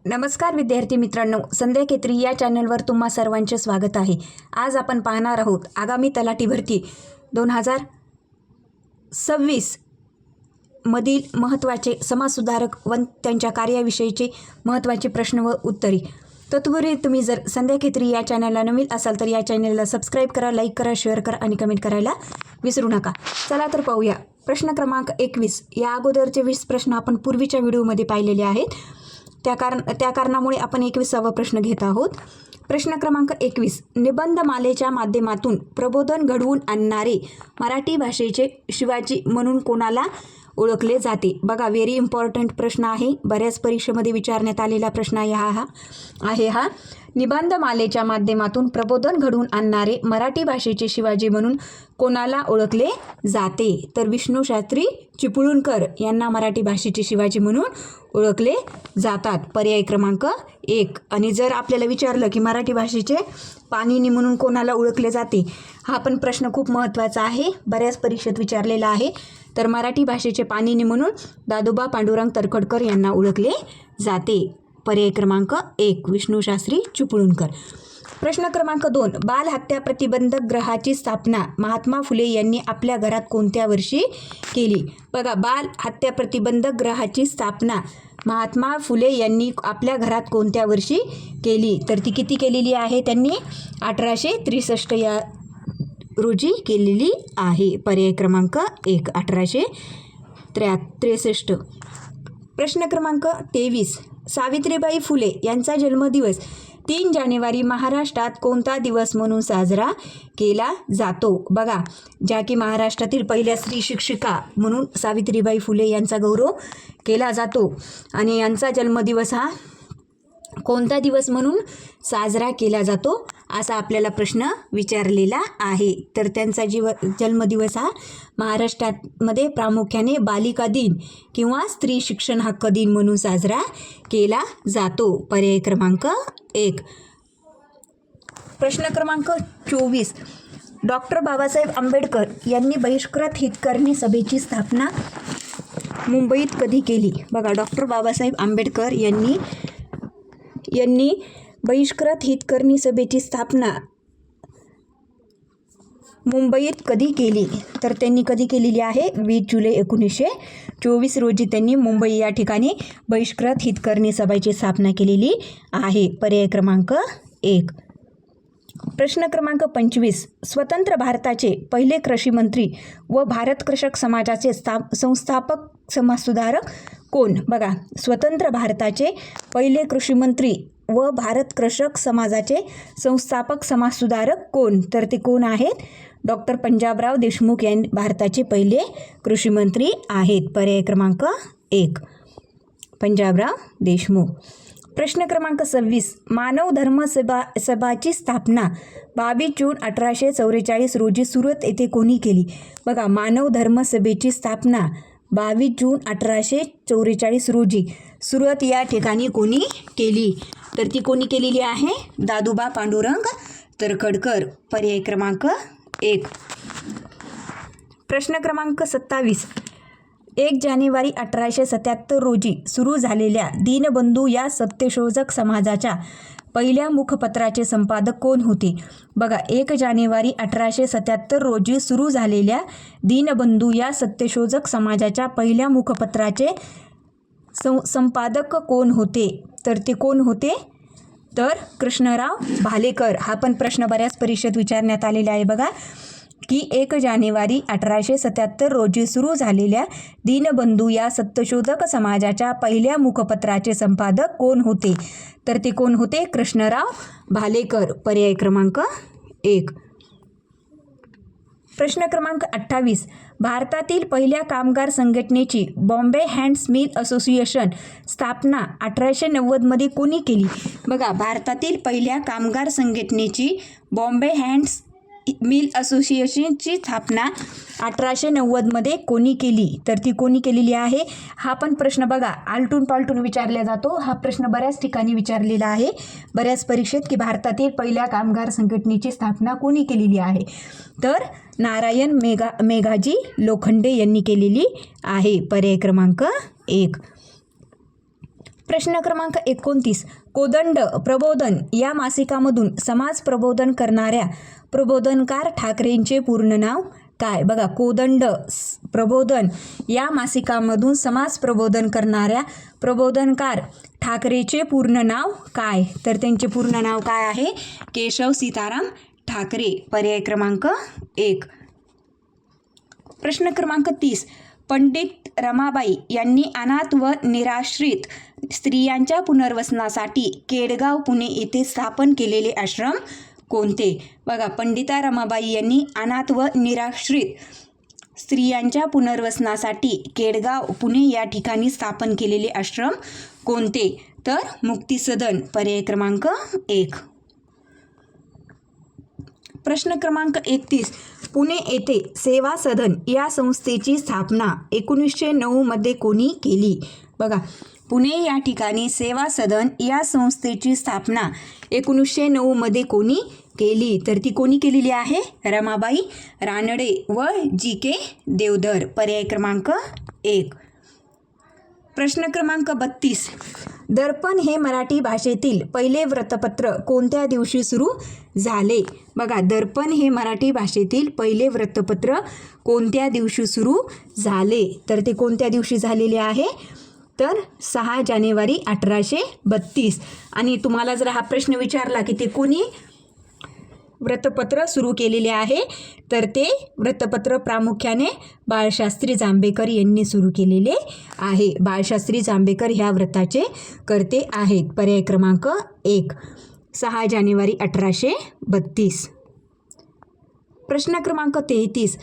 नमस्कार विद्यार्थी मित्रांनो, संध्या केतरी या चॅनलवर तुम्हा सर्वांचे स्वागत आहे। आज आपण पाहणार आहोत आगामी तलाठी भरती 2026 मधील महत्त्वाचे समाजसुधारक व त्यांच्या कार्याविषयीचे महत्त्वाचे प्रश्न व उत्तरे। तत्पूर्वी तुम्ही जर संध्या केतरी या चॅनलला नवीन असाल तर या चॅनलला सबस्क्राईब करा, लाईक करा, शेअर करा आणि कमेंट करायला विसरू नका। चला तर पाहूया। प्रश्न क्रमांक 21। या अगोदरचे 20 प्रश्न आपण पूर्वीच्या व्हिडिओमध्ये पाहिलेले आहेत। त्या कारणामुळे आपण 21वा प्रश्न घेत आहोत। प्रश्न क्रमांक 21। निबंधमालेच्या माध्यमातून प्रबोधन घडवून आणणारे मराठी भाषेचे शिवाजी म्हणून कोणाला ओळखले जाते? बघा, व्हेरी इम्पॉर्टंट प्रश्न आहे, बऱ्याच परीक्षेमध्ये विचारण्यात आलेला प्रश्न आहे हा। निबंधमालेच्या माध्यमातून प्रबोधन घडवून आणणारे मराठी भाषेचे शिवाजी म्हणून कोणाला ओळखले जाते? तर विष्णू शास्त्री चिपळूणकर यांना मराठी भाषेचे शिवाजी म्हणून ओळखले जातात। पर्याय क्रमांक 1। आणि जर आपल्याला विचारलं की मराठी भाषेचे पाणिनी म्हणून कोणाला ओळखले जाते, हा पण प्रश्न खूप महत्त्वाचा आहे, बऱ्याच परीक्षेत विचारलेला आहे। तर मराठी भाषेचे पाणिनी म्हणून दादोबा पांडुरंग तर्खडकर यांना ओळखले जाते। पर्याय क्रमांक 1 विष्णू शास्त्री चिपळूणकर। प्रश्न क्रमांक 2। बाल हत्या प्रतिबंधक गृहाची स्थापना महात्मा फुले यांनी आपल्या घरात कोणत्या वर्षी केली? बघा, बाल हत्या प्रतिबंधक गृहाची स्थापना महात्मा फुले यांनी आपल्या घरात कोणत्या वर्षी केली? तर ती किती केलेली आहे? त्यांनी 1863 या रोजी केलेली आहे। पर्याय क्रमांक 1 1863। प्रश्न क्रमांक 23। सावित्रीबाई फुले यांचा जन्मदिवस 3 जानेवारी महाराष्ट्रात कोणता दिवस म्हणून साजरा केला जातो? बघा, ज्या की महाराष्ट्रातील पहिल्या स्त्री शिक्षिका म्हणून सावित्रीबाई फुले यांचा गौरव केला जातो आणि यांचा जन्मदिवस हा कोणता दिवस म्हणून साजरा केला जातो असा आपल्याला प्रश्न विचारलेला आहे। तर त्यांचा जन्मदिवस हा महाराष्ट्रामध्ये प्रामुख्याने बालिका दिन किंवा स्त्री शिक्षण हक्क दिन म्हणून साजरा केला जातो। पर्याय क्रमांक 1। प्रश्न क्रमांक 24। डॉक्टर बाबासाहेब आंबेडकर यांनी बहिष्कृत हितकर्णी सभेची स्थापना मुंबईत कधी केली? बघा, डॉक्टर बाबासाहेब आंबेडकर यांनी बहिष्कृत हितकर्णी सभेची स्थापना मुंबईत कधी केली? तर त्यांनी कधी केलेली आहे? 20 जुलै 1924 रोजी त्यांनी मुंबई या ठिकाणी बहिष्कृत हितकर्णी सभेची स्थापना केलेली आहे। पर्याय क्रमांक 1। प्रश्न क्रमांक 25। स्वतंत्र भारताचे पहिले कृषी मंत्री व भारत कृषक समाजाचे संस्थापक समाजसुधारक कोण? बघा, स्वतंत्र भारताचे पहिले कृषी मंत्री व भारत कृषक समाजाचे संस्थापक समाजसुधारक कोण? तर ते कोण आहेत? डॉक्टर पंजाबराव देशमुख यांनी भारताचे पहिले कृषी मंत्री आहेत। पर्याय क्रमांक 1 पंजाबराव देशमुख। प्रश्न क्रमांक 26। मानव धर्म सभाची स्थापना 22 जून 1844 रोजी सुरत येथे कोणी केली? बघा, मानव धर्म सभेची स्थापना 22 जून 1844 रोजी सुरत या ठिकाणी कोणी केली? तर ती कोणी केलेली आहे? दादोबा पांडुरंग तर्खडकर। पर्याय क्रमांक 1। प्रश्न क्रमांक 27। 1 जानेवारी 1877 रोजी सुरू झालेल्या दीनबंधू या सत्यशोधक समाजाच्या पहिल्या मुखपत्राचे संपादक कोण होते? बघा, 1 जानेवारी 1877 रोजी सुरू झालेल्या दीनबंधू या सत्यशोधक समाजाच्या पहिल्या मुखपत्राचे संपादक कोण होते? तर ते कोण होते? तर कृष्णराव भालेकर। हा पण प्रश्न बऱ्याच परीक्षेत विचारण्यात आलेला आहे। बघा की 1 जानेवारी 1877 रोजी सुरू झालेल्या दीनबंधू या सत्यशोधक समाजाच्या पहिल्या मुखपत्राचे संपादक कोण होते? तर ते कोण होते? कृष्णराव भालेकर। पर्याय क्रमांक 1। प्रश्न क्रमांक 28। भारतातील पहिल्या कामगार संघटनेची बॉम्बे हँड्स मिल असोसिएशन स्थापना 1890 मध्ये कोणी केली? बघा, भारतातील पहिल्या कामगार संघटनेची बॉम्बे हँड्स मिल असोसिएशनची स्थापना 1890 मध्ये कोणी केली? तर ती कोणी केलेली आहे? हा पण प्रश्न बघा आलटून पालटून विचारला जातो। हा प्रश्न बऱ्याच ठिकाणी विचारलेला आहे बऱ्याच परीक्षेत की भारतातील पहिल्या कामगार संघटनेची स्थापना कोणी केलेली आहे? तर नारायण मेघाजी लोखंडे यांनी केलेली आहे। पर्याय क्रमांक 1। प्रश्न क्रमांक 29. कोदंड प्रबोधन या मासिकामधून समाज प्रबोधन करणाऱ्या प्रबोधनकार ठाकरेंचे पूर्ण नाव काय? बघा, कोदंड प्रबोधन या मासिकामधून समाज प्रबोधन करणाऱ्या प्रबोधनकार ठाकरेचे पूर्ण नाव काय? तर त्यांचे पूर्ण नाव काय आहे? केशव सीताराम ठाकरे. पर्याय क्रमांक 1. प्रश्न क्रमांक 30. पंडित रमाबाई यांनी अनाथ व निराश्रित स्त्रियांच्या पुनर्वसनासाठी केडगाव पुणे येथे स्थापन केलेले आश्रम कोणते? बघा, पंडिता रमाबाई यांनी अनाथ व निराश्रित स्त्रियांच्या पुनर्वसनासाठी केडगाव पुणे या ठिकाणी स्थापन केलेले आश्रम कोणते? तर मुक्तिसदन. पर्याय क्रमांक 1. प्रश्न क्रमांक 31. पुणे येथे सेवा सदन या संस्थेची स्थापना 1909 मध्ये कोणी केली? बघा, पुणे या ठिकाणी सेवा सदन या संस्थेची स्थापना 1909 मध्ये कोणी केली? तर ती कोणी केलेली आहे? रमाबाई रानडे व जी.के. देवधर. पर्याय क्रमांक 1. प्रश्न क्रमांक 32. दर्पण हे मराठी भाषेतील पहिले वृत्तपत्र कोणत्या दिवशी सुरू झाले? बघा, दर्पण हे मराठी भाषेतील पहिले वृत्तपत्र कोणत्या दिवशी सुरू झाले? तर ते कोणत्या दिवशी झालेले आहे? तर 6 जानेवारी 1832. आणि तुम्हाला जर हा प्रश्न विचारला की ते कोणी वृत्तपत्र सुरू केलेले आहे, तर ते वृत्तपत्र प्रामुख्याने बाळशास्त्री जांभेकर यांनी सुरू केलेले आहे. बाळशास्त्री जांभेकर ह्या व्रताचे कर्ते आहेत. पर्याय क्रमांक 1. 6 जानेवारी 1832. प्रश्न क्रमांक 33.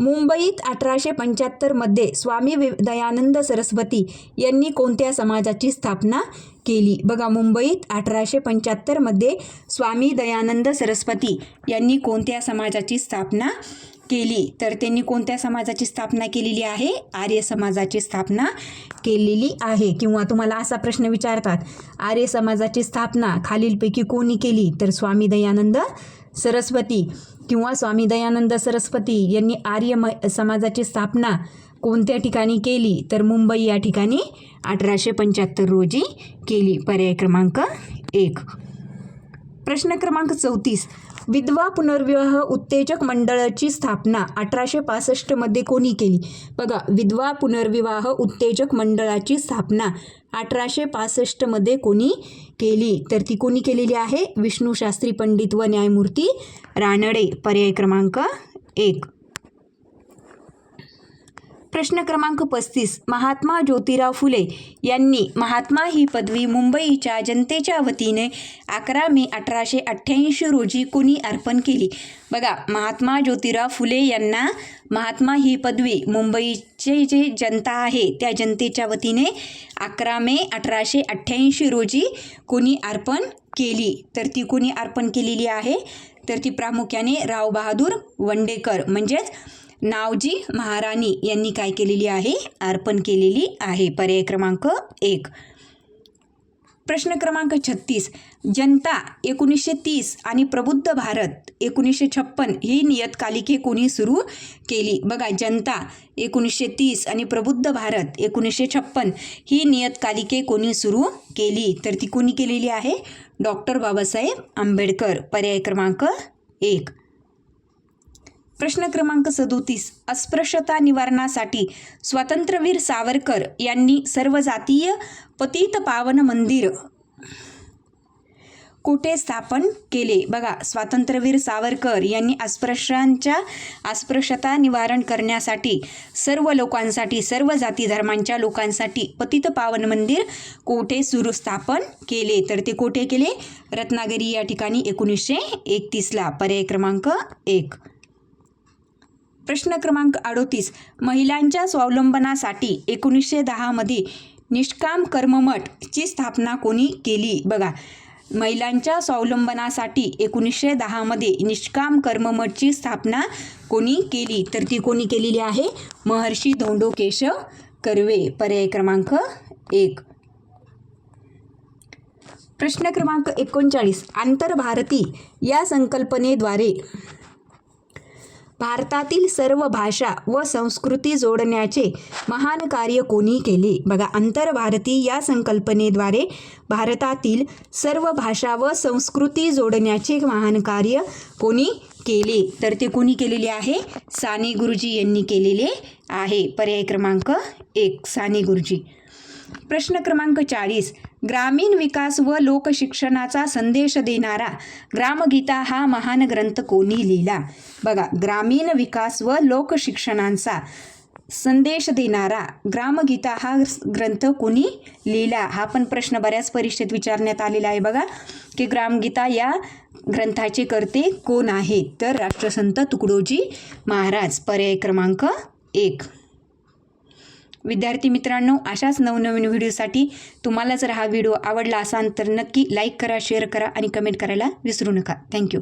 मुंबईत 1875 मध्ये स्वामी दयानंद सरस्वती यांनी कोणत्या समाजाची स्थापना केली? बघा, मुंबईत 1875 मध्ये स्वामी दयानंद सरस्वती यांनी कोणत्या समाजाची स्थापना केली? तर त्यांनी कोणत्या समाजाची स्थापना केलेली आहे? आर्य समाजाची स्थापना केलेली आहे. किंवा तुम्हाला असा प्रश्न विचारतात, आर्य समाजाची स्थापना खालीलपैकी कोणी केली? तर स्वामी दयानंद सरस्वती. किंवा स्वामी दयानंद सरस्वती यांनी आर्य समाजाची स्थापना कोणत्या ठिकाणी केली? तर मुंबई या ठिकाणी 1875 रोजी केली. पर्याय क्रमांक 1. प्रश्न क्रमांक 34. विधवा पुनर्विवाह उत्तेजक मंडळाची स्थापना 1865 मध्ये कोणी केली? बघा, विधवा पुनर्विवाह उत्तेजक मंडळाची स्थापना 1865 मध्ये कोणी केली? तर ती कोणी केलेली आहे? विष्णू शास्त्री पंडित व न्यायमूर्ती रानडे. पर्याय क्रमांक 1. प्रश्न क्रमांक 35. महात्मा ज्योतिराव फुले यांनी महात्मा ही पदवी मुंबईच्या जनतेच्या वतीने 11 मे 1888 रोजी कोणी अर्पण केली? बघा, महात्मा ज्योतिराव फुले यांना महात्मा ही पदवी मुंबईचे जे जनता आहे त्या जनतेच्या वतीने 11 मे 1888 रोजी कोणी अर्पण केली? तर ती कोणी अर्पण केलेली आहे? तर ती प्रामुख्याने राव बहादूर वंडेकर म्हणजेच नावजी महाराणी यांनी काय केलेली आहे? अर्पण केलेली आहे. पर्याय क्रमांक 1. प्रश्न क्रमांक 36. जनता 1930 आणि प्रबुद्ध भारत 1956 ही नियतकालिके कोणी सुरू केली? बघा, जनता 1930 आणि प्रबुद्ध भारत 1956 ही नियतकालिके कोणी सुरू केली? तर ती कोणी केलेली आहे? डॉक्टर बाबासाहेब आंबेडकर. पर्याय क्रमांक 1. प्रश्न क्रमांक 37. अस्पृश्यता निवारणासाठी स्वातंत्र्यवीर सावरकर यांनी सर्वजातीय पतितपावन मंदिर कुठे स्थापन केले? बघा, स्वातंत्र्यवीर सावरकर यांनी अस्पृश्यता निवारण करण्यासाठी सर्व लोकांसाठी, सर्व जाती धर्मांच्या लोकांसाठी पतितपावन मंदिर कोठे स्थापन केले? तर ते कोठे केले? रत्नागिरी या ठिकाणी 1931ला. पर्याय क्रमांक 1. प्रश्न क्रमांक 38. महिलांच्या स्वावलंबनासाठी 1910 मध्ये निष्काम कर्ममठची स्थापना कोणी केली? बघा, महिलांच्या स्वावलंबनासाठी 1910 मध्ये निष्काम कर्ममठची स्थापना कोणी केली? तर ती कोणी केलेली आहे? महर्षी धोंडो केशव कर्वे. पर्याय क्रमांक 1. प्रश्न क्रमांक 39. आंतरभारती या संकल्पनेद्वारे भारतातील सर्व भाषा व संस्कृती जोडण्याचे महान कार्य कोणी केले? बघा, आंतरभारती या संकल्पनेद्वारे भारतातील सर्व भाषा व संस्कृती जोडण्याचे महान कार्य कोणी केले? तर ते कोणी केलेले आहे? साने गुरुजी यांनी केलेले आहे. पर्याय क्रमांक 1 साने गुरुजी. प्रश्न क्रमांक 40. ग्रामीण विकास व लोकशिक्षणाचा संदेश देणारा ग्रामगीता हा महान ग्रंथ कोणी लिहिला? बघा, ग्रामीण विकास व लोकशिक्षणाचा संदेश देणारा ग्रामगीता हा ग्रंथ कोणी लिहिला? हा पण प्रश्न बऱ्याच परीक्षेत विचारण्यात आलेला आहे बघा, की ग्रामगीता या ग्रंथाचे कर्ते कोण आहेत? तर राष्ट्रसंत तुकडोजी महाराज. पर्याय क्रमांक 1. विद्यार्थी मित्रांनो, अशाच नवनवीन व्हिडिओसाठी तुम्हाला जर हा व्हिडिओ आवडला असेल तर नक्की लाईक करा, शेअर करा आणि कमेंट करायला विसरू नका. थँक्यू.